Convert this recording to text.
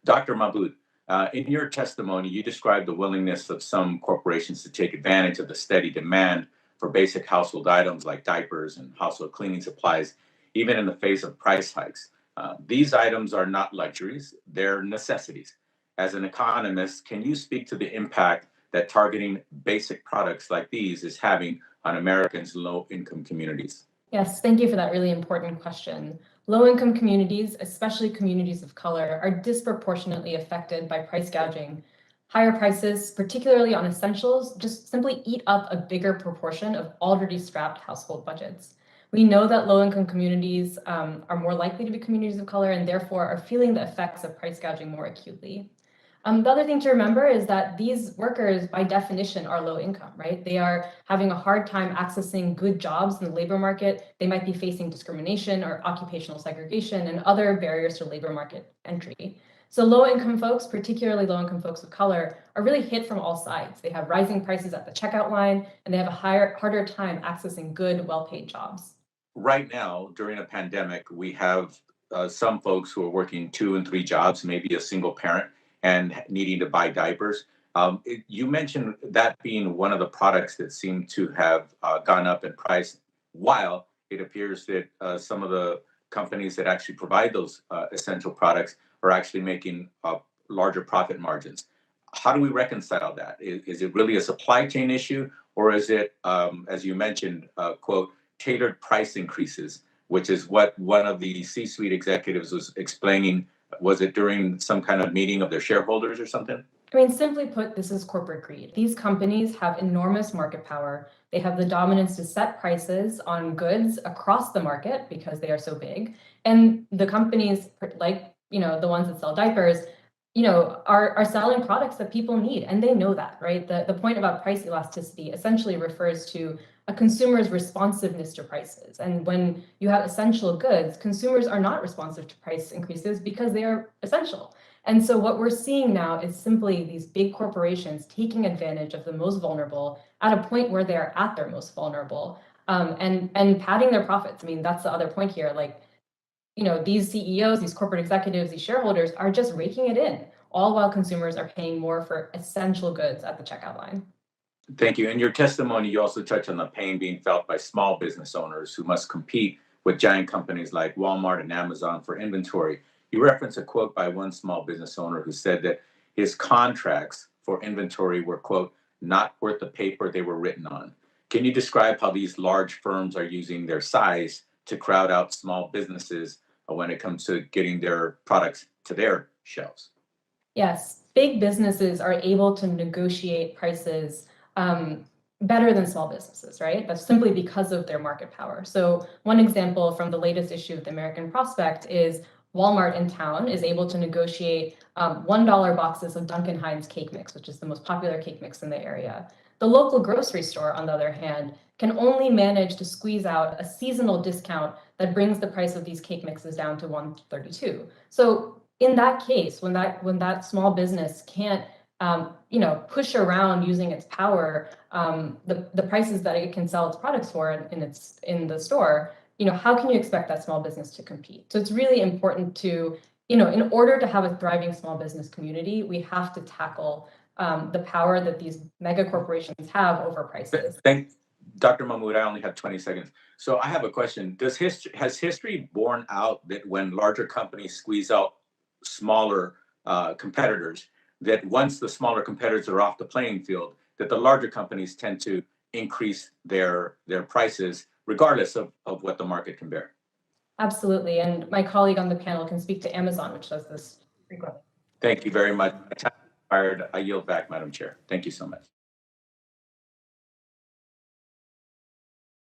Dr. Mahmood, in your testimony, you described the willingness of some corporations to take advantage of the steady demand for basic household items like diapers and household cleaning supplies, even in the face of price hikes. These items are not luxuries, they're necessities. As an economist, can you speak to the impact that targeting basic products like these is having on Americans' low income communities? Yes, thank you for that really important question. Low-income communities, especially communities of color, are disproportionately affected by price gouging. Higher prices, particularly on essentials, just simply eat up a bigger proportion of already strapped household budgets. We know that low-income communities are more likely to be communities of color and therefore are feeling the effects of price gouging more acutely. The other thing to remember is that these workers, by definition, are low income, right? They are having a hard time accessing good jobs in the labor market. They might be facing discrimination or occupational segregation and other barriers to labor market entry. So low-income folks, particularly low-income folks of color, are really hit from all sides. They have rising prices at the checkout line, and they have a harder time accessing good, well-paid jobs. Right now, during a pandemic, we have some folks who are working 2 and 3 jobs, maybe a single parent, and needing to buy diapers. You mentioned that being one of the products that seem to have gone up in price, while it appears that some of the companies that actually provide those essential products are actually making larger profit margins. How do we reconcile that? Is it really a supply chain issue, or is it, as you mentioned, quote, tailored price increases, which is what one of the C-suite executives was explaining? Was it during some kind of meeting of their shareholders or something? I mean, simply put, this is corporate greed. These companies have enormous market power. They have the dominance to set prices on goods across the market because they are so big. And the companies, like, the ones that sell diapers, are selling products that people need, and they know that, right? The point about price elasticity essentially refers to a consumer's responsiveness to prices. And when you have essential goods, consumers are not responsive to price increases because they are essential. And so what we're seeing now is simply these big corporations taking advantage of the most vulnerable at a point where they are at their most vulnerable, and padding their profits. I mean, that's the other point here. Like, these CEOs, these corporate executives, these shareholders are just raking it in, all while consumers are paying more for essential goods at the checkout line. Thank you. In your testimony, you also touched on the pain being felt by small business owners who must compete with giant companies like Walmart and Amazon for inventory. You reference a quote by one small business owner who said that his contracts for inventory were, quote, not worth the paper they were written on. Can you describe how these large firms are using their size to crowd out small businesses when it comes to getting their products to their shelves? Yes, big businesses are able to negotiate prices better than small businesses, right? That's simply because of their market power. So one example from the latest issue of the American Prospect is Walmart in town is able to negotiate $1 boxes of Duncan Hines cake mix, which is the most popular cake mix in the area. The local grocery store, on the other hand, can only manage to squeeze out a seasonal discount that brings the price of these cake mixes down to $1.32. So in that case, when that small business can't push around using its power, the prices that it can sell its products for in the store, how can you expect that small business to compete? So it's really important to, in order to have a thriving small business community, we have to tackle the power that these mega corporations have over prices. Thank Dr. Mahmood, I only have 20 seconds. So I have a question. Has history borne out that when larger companies squeeze out smaller competitors, that once the smaller competitors are off the playing field, that the larger companies tend to increase their prices regardless of what the market can bear? Absolutely. And my colleague on the panel can speak to Amazon, which does this frequently. Thank you very much. I yield back, Madam Chair. Thank you so much.